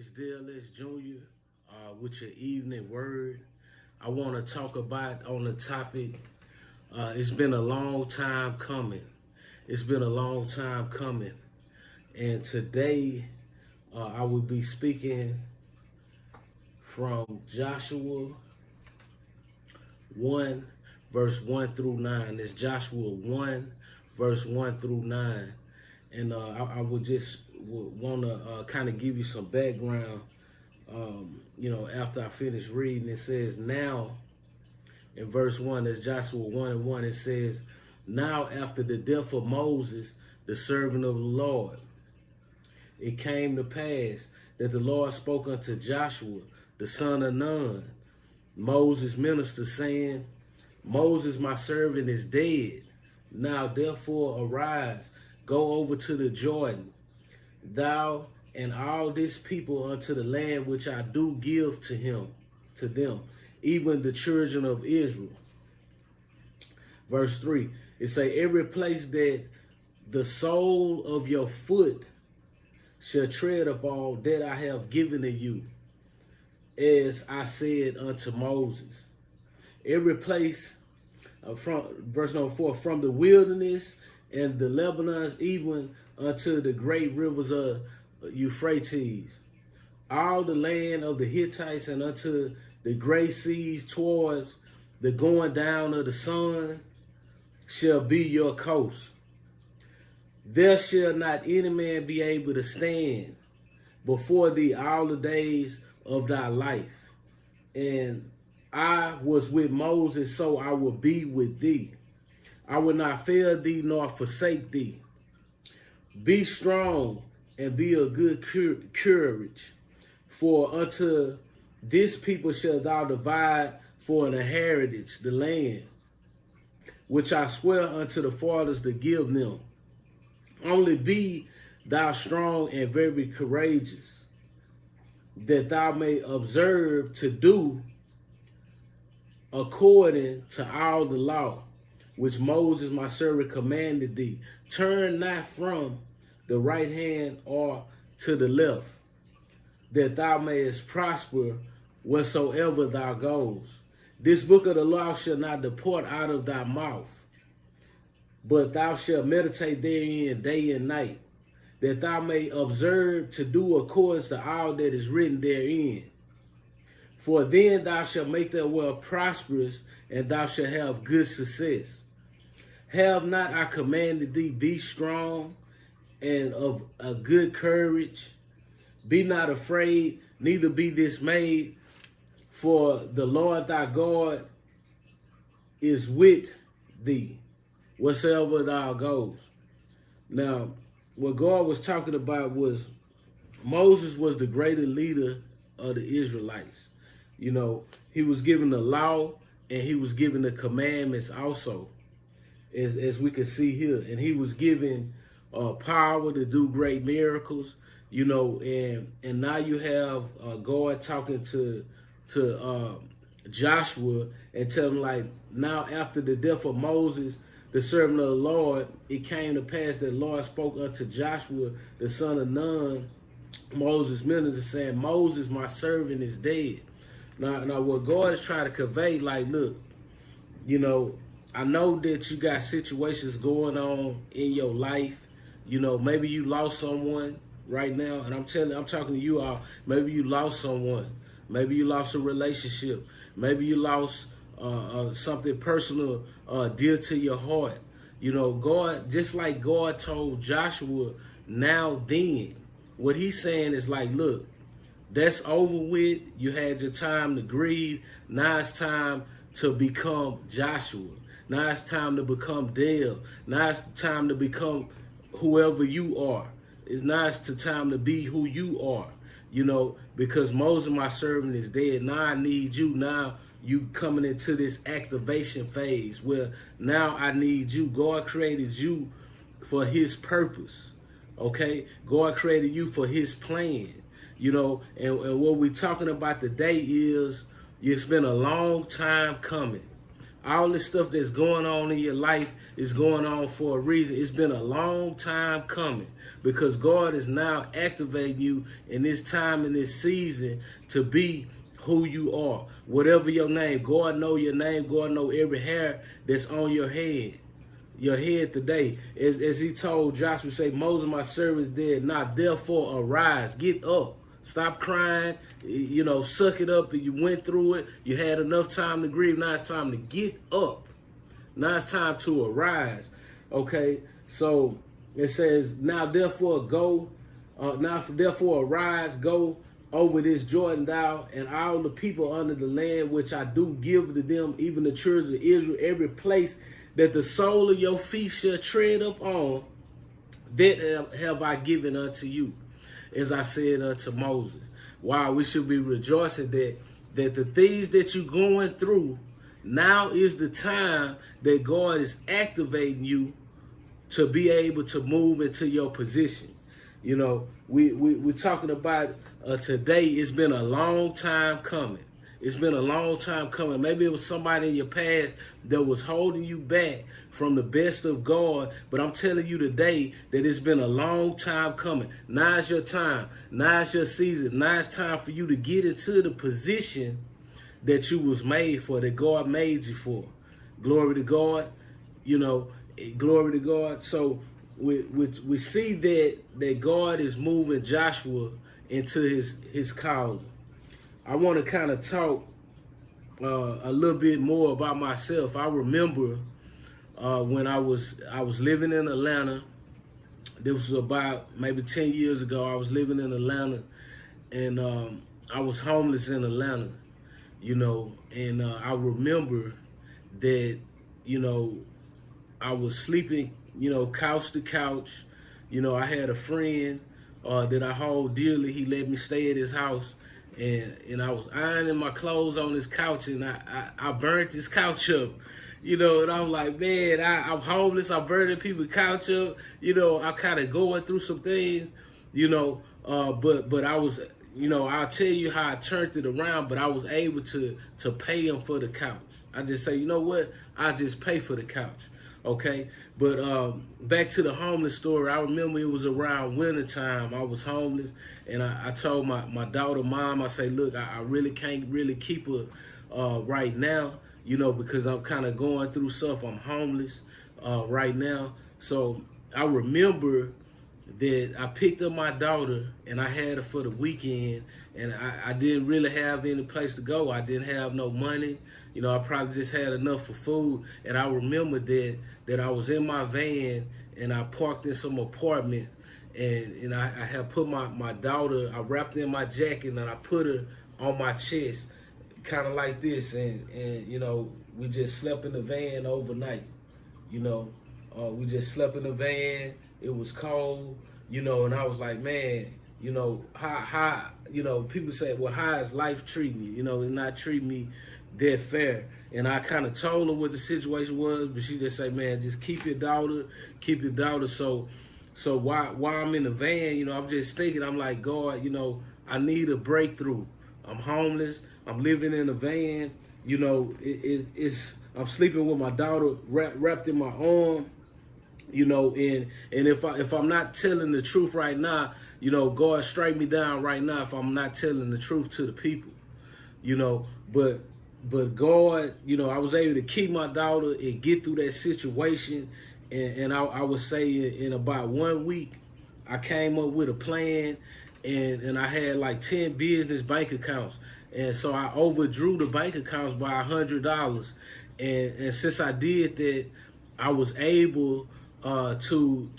It's DLS Jr. With your evening word. I want to talk about on the topic. It's been a long time coming. It's been a long time coming. And today I will be speaking from Joshua 1, verse 1 through 9. It's Joshua 1, verse 1 through 9. And I would just want to kind of give you some background. After I finish reading, it says, now, in verse 1, that's Joshua 1 and 1, it says, now after the death of Moses, the servant of the Lord, it came to pass that the Lord spoke unto Joshua, the son of Nun, Moses' minister, saying, Moses, my servant, is dead. Now therefore arise, go over to the Jordan, thou and all this people unto the land which I do give to them, even the children of Israel. Verse 3, it say, every place that the sole of your foot shall tread upon, that I have given to you, as I said unto Moses. Every place, from verse number 4, from the wilderness and the Lebanon, even unto the great rivers of Euphrates, all the land of the Hittites, and unto the great seas towards the going down of the sun, shall be your coast. There shall not any man be able to stand before thee all the days of thy life. And I was with Moses, so I will be with thee. I will not fail thee nor forsake thee. Be strong and be of good courage, for unto this people shall thou divide for an inheritance the land which I swear unto the fathers to give them. Only be thou strong and very courageous, that thou may observe to do according to all the law which Moses my servant commanded thee. Turn not from the right hand or to the left, that thou mayest prosper wheresoever thou goest. This book of the law shall not depart out of thy mouth, but thou shalt meditate therein day and night, that thou may observe to do according to all that is written therein. For then thou shalt make thy way prosperous, and thou shalt have good success. Have not I commanded thee, be strong and of a good courage? Be not afraid, neither be dismayed, for the Lord thy God is with thee wheresoever thou goes. Now, what God was talking about was Moses was the greatest leader of the Israelites. You know, he was given the law and he was given the commandments also, as we can see here. And he was given power to do great miracles, you know, and now you have God talking to Joshua and tell him, like, now after the death of Moses, the servant of the Lord, it came to pass that the Lord spoke unto Joshua, the son of Nun, Moses' minister, saying, Moses, my servant, is dead. Now what God is trying to convey, like, look, you know, I know that you got situations going on in your life. You know, maybe you lost someone right now, and I'm talking to you all. Maybe you lost someone. Maybe you lost a relationship. Maybe you lost something personal, dear to your heart. You know, God, just like God told Joshua, now then, what he's saying is like, look, that's over with. You had your time to grieve. Now it's time to become Joshua. Now it's time to become Dale. Now it's time to become whoever you are. Now it's the time to be who you are. You know, because Moses, my servant, is dead. Now I need you. Now you coming into this activation phase where now I need you. God created you for his purpose. Okay? God created you for his plan. You know, and what we're talking about today is it's been a long time coming. All this stuff that's going on in your life is going on for a reason. It's been a long time coming because God is now activating you in this time, in this season, to be who you are. Whatever your name, God know your name. God know every hair that's on your head. Your head today. As he told Joshua, say, Moses, my servant, is dead. Now, therefore, arise. Get up. Stop crying. You know, suck it up. You went through it. You had enough time to grieve. Now it's time to get up. Now it's time to arise. Okay? So it says, now therefore go. Now therefore arise, go over this Jordan thou and all the people under the land which I do give to them, even the children of Israel, every place that the sole of your feet shall tread upon, that have I given unto you, as I said unto Moses. Wow, we should be rejoicing that the things that you're going through, now is the time that God is activating you to be able to move into your position. You know, we're talking about today. It's been a long time coming. It's been a long time coming. Maybe it was somebody in your past that was holding you back from the best of God. But I'm telling you today that it's been a long time coming. Now's your time. Now's your season. Now it's time for you to get into the position that you was made for, that God made you for. Glory to God. You know, glory to God. So we see that God is moving Joshua into his calling. I want to kind of talk a little bit more about myself. I remember when I was living in Atlanta. This was about maybe 10 years ago. I was living in Atlanta, and I was homeless in Atlanta, you know. And I remember that, you know, I was sleeping, you know, couch to couch. You know, I had a friend that I hold dearly. He let me stay at his house. And I was ironing my clothes on this couch, and I burnt this couch up, you know. And I'm like, man, I'm homeless. I'm burning people's couch up, you know. I'm kind of going through some things, you know. But I was, you know, I'll tell you how I turned it around. But I was able to pay him for the couch. I just say, you know what? I just pay for the couch. Okay, but back to the homeless story. I remember it was around winter time. I was homeless, and I told my daughter, Mom, I say, look, I really can't really keep her right now, you know, because I'm kind of going through stuff. I'm homeless right now. So I remember that I picked up my daughter, and I had her for the weekend, and I didn't really have any place to go. I didn't have no money. You know, I probably just had enough for food. And I remember that I was in my van, and I parked in some apartment, and I had put my daughter, I wrapped her in my jacket, and I put her on my chest, kind of like this, and you know, we just slept in the van overnight. You know, we just slept in the van. It was cold, you know, and I was like, man, you know, how you know, people say, well, how is life treating you? You know, it's not treating me that fair. And I kind of told her what the situation was, but she just said, man, just keep your daughter. So while I'm in the van, you know, I'm just thinking, I'm like, God, you know, I need a breakthrough. I'm homeless. I'm living in a van. You know, I'm sleeping with my daughter wrapped in my arm. You know, and if I'm not telling the truth right now, you know, God strike me down right now if I'm not telling the truth to the people. You know, but God, you know, I was able to keep my daughter and get through that situation. And I would say in about 1 week, I came up with a plan, and I had like 10 business bank accounts. And so I overdrew the bank accounts by $100. And since I did that, I was able to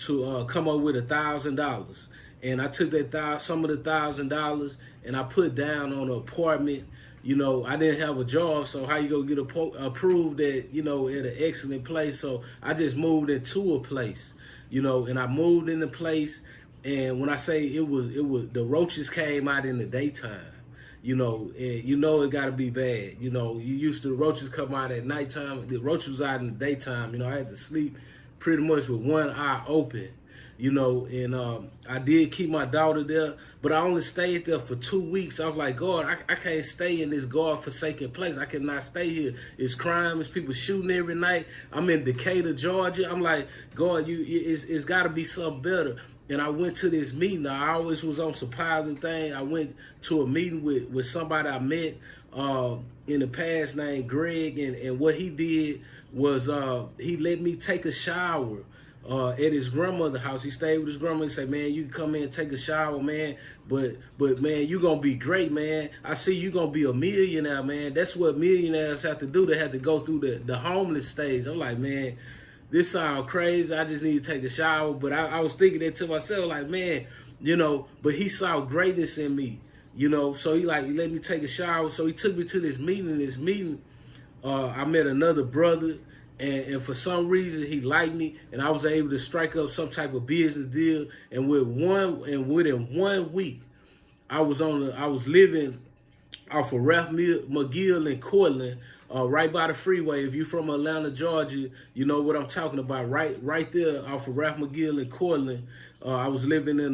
come up with $1,000. And I took that some of the $1,000 and I put down on an apartment. You know, I didn't have a job, so how you gonna get approved at, you know, at an excellent place? So I just moved into a place, you know, and I moved in the place. And when I say it was the roaches came out in the daytime, you know, and you know it gotta be bad. You know, you used to the roaches come out at nighttime. The roaches was out in the daytime. You know, I had to sleep pretty much with one eye open. you know, and I did keep my daughter there, but I only stayed there for 2 weeks. I was like, God, I can't stay in this God-forsaken place. I cannot stay here. It's crime. It's people shooting every night. I'm in Decatur, Georgia. I'm like, God, it's got to be something better. And I went to this meeting. I always was on some positive thing. I went to a meeting with somebody I met in the past named Greg, and what he did was he let me take a shower at his grandmother's house. He stayed with his grandmother. He said, man, you can come in and take a shower, man. But man, you going to be great, man. I see you going to be a millionaire, man. That's what millionaires have to do. They have to go through the homeless stage. I'm like, man, this sounds crazy. I just need to take a shower. But I was thinking that to myself, like, man, you know, but he saw greatness in me, you know. So he let me take a shower. So he took me to this meeting. I met another brother, and for some reason he liked me, and I was able to strike up some type of business deal. And within 1 week, I was living off of Ralph McGill in Cortland, right by the freeway. If you're from Atlanta, Georgia, you know what I'm talking about. Right there off of Ralph McGill in Cortland. I was living on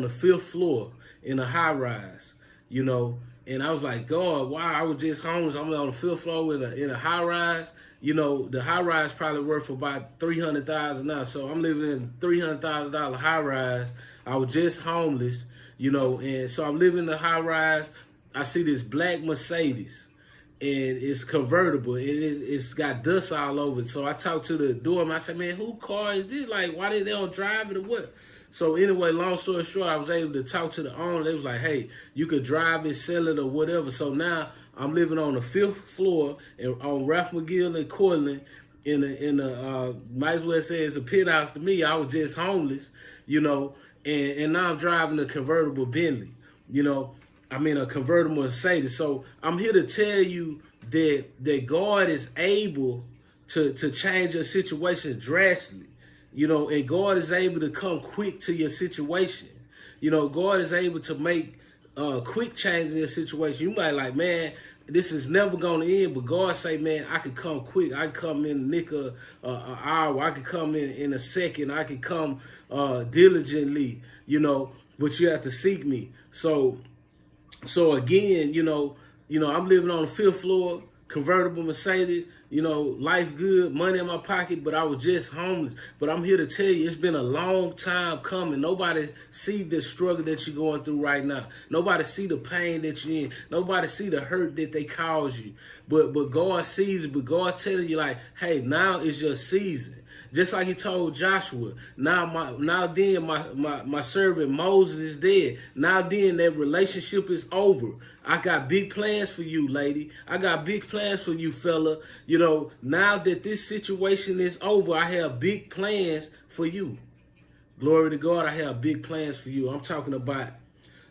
the 5th floor in a high rise, you know. And I was like, God, wow, I was just homeless. I'm on the 5th floor in a high rise. You know, the high rise probably worth about $300,000 now. So I'm living in a $300,000 high rise. I was just homeless, you know, and so I'm living in the high rise. I see this black Mercedes, and it's convertible, and it's got dust all over it. So I talked to the doorman. I said, man, whose car is this? Like, why they don't drive it or what? So anyway, long story short, I was able to talk to the owner. They was like, hey, you could drive it, sell it, or whatever. So now I'm living on the 5th floor on Ralph McGill in Cortland, might as well say it's a penthouse to me. I was just homeless, you know, and now I'm driving a convertible Bentley, you know. I mean, a convertible Mercedes. So I'm here to tell you that God is able to change your situation drastically. You know, and God is able to come quick to your situation. You know, God is able to make quick change in your situation. You might like, man, this is never going to end. But God say, man, I could come quick. I could come in the nick of an hour. I could come in a second. I could come diligently, you know, but you have to seek me. So again, you know, I'm living on the 5th floor, convertible Mercedes, you know, life good, money in my pocket, but I was just homeless. But I'm here to tell you, it's been a long time coming. Nobody see the struggle that you're going through right now. Nobody see the pain that you're in. Nobody see the hurt that they cause you. But God sees it. But God telling you, like, hey, now is your season. Just like he told Joshua, now then my servant Moses is dead. Now then that relationship is over. I got big plans for you, lady. I got big plans for you, fella. You know, now that this situation is over, I have big plans for you. Glory to God, I have big plans for you. I'm talking about,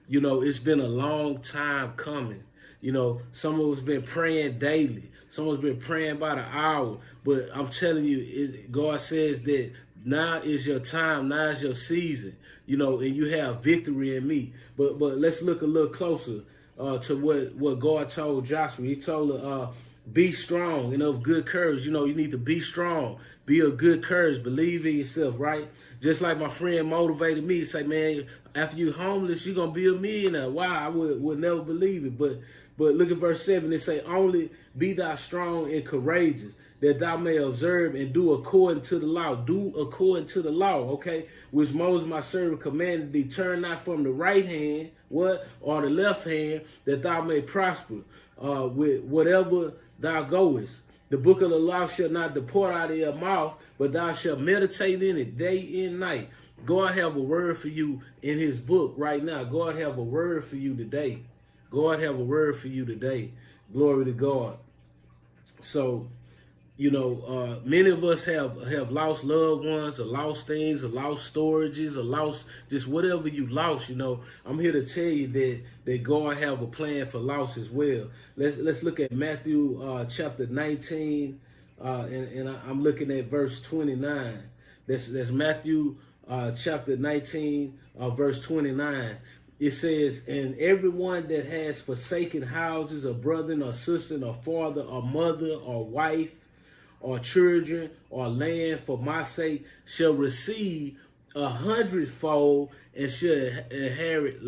you know, it's been a long time coming. You know, some of us been praying daily. Someone's been praying about an hour. But I'm telling you, God says that now is your time. Now is your season. You know, and you have victory in me. But let's look a little closer to what God told Joshua. He told her, be strong and of good courage. You know, you need to be strong. Be of good courage. Believe in yourself, right? Just like my friend motivated me to say, man, after you're homeless, you're going to be a millionaire. Wow, I would never believe it. But look at verse 7. It say, only be thou strong and courageous, that thou may observe and do according to the law. Do according to the law, okay? Which Moses my servant commanded thee. Turn not from the right hand, or the left hand, that thou may prosper with whatever thou goest. The book of the law shall not depart out of your mouth, but thou shalt meditate in it day and night. God have a word for you in his book right now. God have a word for you today. God have a word for you today. Glory to God. So, you know, many of us have lost loved ones, or lost things, or lost storages, or lost just whatever you lost. You know, I'm here to tell you that God have a plan for loss as well. Let's look at Matthew chapter 19, and I'm looking at verse 29. That's Matthew chapter 19, verse 29. It says, and everyone that has forsaken houses, or brother, or sister, or father, or mother, or wife, or children, or land for my sake, shall receive 100-fold and shall inherit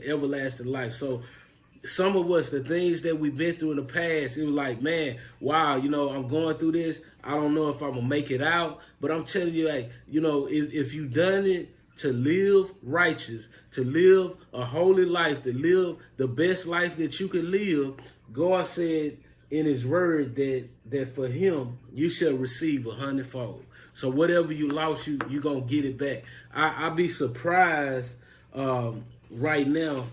everlasting life. So some of us, the things that we've been through in the past, it was like, man, wow, I'm going through this. I don't know if I'm gonna make it out, but I'm telling you, like, if you done it to live righteous, to live a holy life, to live the best life that you can live, God said in His Word that for Him you shall receive 100-fold. So whatever you lost, you're gonna get it back. I'll be surprised right now,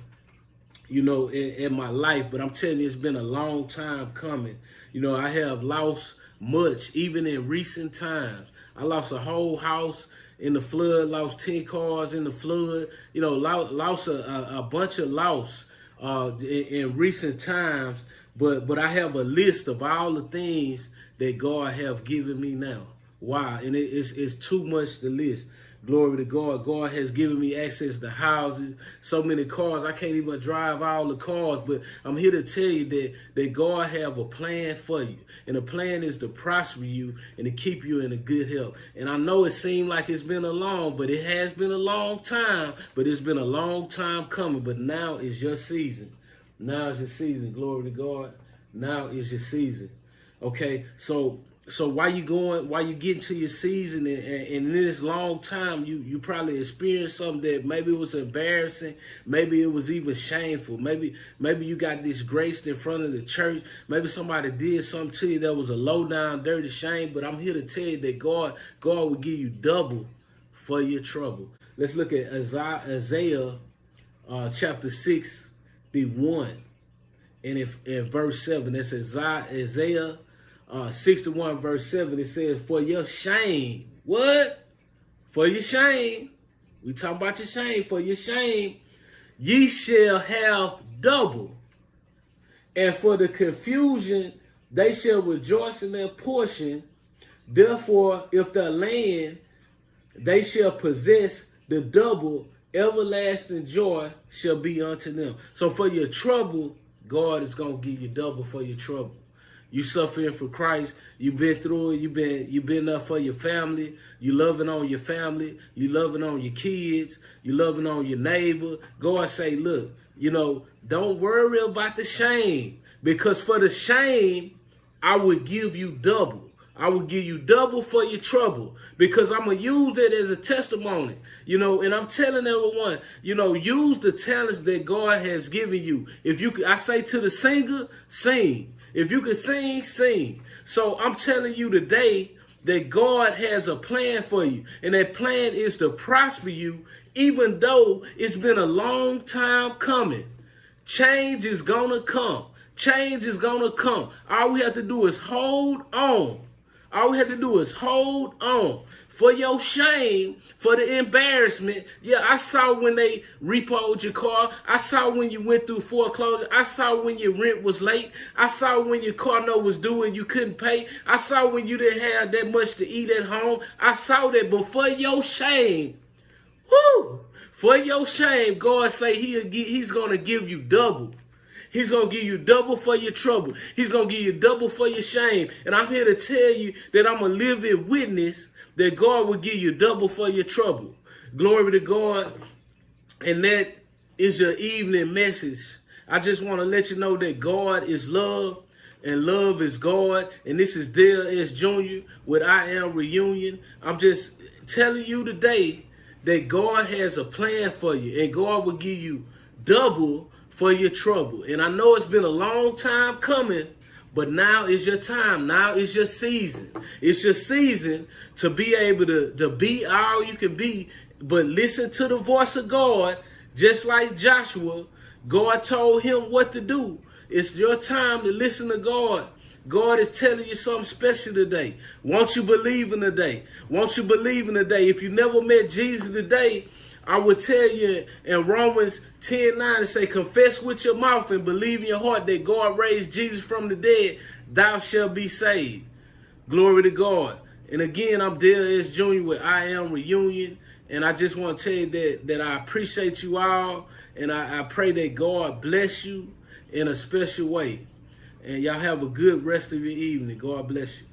in my life, but I'm telling you, it's been a long time coming. I have lost much, even in recent times. I lost a whole house in the flood, lost 10 cars in the flood, lost a bunch of loss in recent times. But I have a list of all the things that God have given me now. Wow, and it's too much to list. Glory to God. God has given me access to houses, so many cars. I can't even drive all the cars, but I'm here to tell you that God have a plan for you. And the plan is to prosper you and to keep you in a good health. And I know it seemed like it's been but it has been a long time, but it's been a long time coming. But now is your season. Now is your season. Glory to God. Now is your season. Okay, so while you get into your season and in this long time, you probably experienced something that maybe it was embarrassing, maybe it was even shameful, maybe you got disgraced in front of the church, maybe somebody did something to you that was a low down, dirty shame. But I'm here to tell you that God will give you double for your trouble. Let's look at Isaiah chapter 61, and in verse 7, it says Isaiah 61 verse 7, it says, for your shame. What? For your shame. We talk about your shame. For your shame, ye shall have double. And for the confusion, they shall rejoice in their portion. Therefore, if the land, they shall possess the double, everlasting joy shall be unto them. So for your trouble, God is going to give you double for your trouble. You suffering for Christ. You've been through it. You've been there for your family. You loving on your family. You loving on your kids. You loving on your neighbor. God say, look, don't worry about the shame, because for the shame, I will give you double. I will give you double for your trouble, because I'm going to use it as a testimony, and I'm telling everyone, use the talents that God has given you. I say to the singer, sing. If you can sing, sing. So I'm telling you today that God has a plan for you, and that plan is to prosper you, even though it's been a long time coming. Change is going to come. Change is going to come. All we have to do is hold on. All we have to do is hold on. For your shame, for the embarrassment. Yeah, I saw when they repoed your car. I saw when you went through foreclosure. I saw when your rent was late. I saw when your car note was due and you couldn't pay. I saw when you didn't have that much to eat at home. I saw that. But for your shame, for your shame, God say He's going to give you double. He's going to give you double for your trouble. He's going to give you double for your shame. And I'm here to tell you that I'm a living witness that God will give you double for your trouble. Glory to God. And that is your evening message. I just want to let you know that God is love and love is God. And this is Dale S. Jr. with I Am Reunion. I'm just telling you today that God has a plan for you, and God will give you double for your trouble. And I know it's been a long time coming, but now is your time. Now is your season. It's your season to be able to be all you can be, but listen to the voice of God. Just like Joshua, God told him what to do. It's your time to listen to God. God is telling you something special today. Won't you believe in today? Won't you believe in today? If you never met Jesus today, I would tell you in Romans 10:9 to say, confess with your mouth and believe in your heart that God raised Jesus from the dead, thou shalt be saved. Glory to God. And again, I'm Dale S. Jr. with I Am Reunion. And I just want to tell you that I appreciate you all. And I pray that God bless you in a special way. And y'all have a good rest of your evening. God bless you.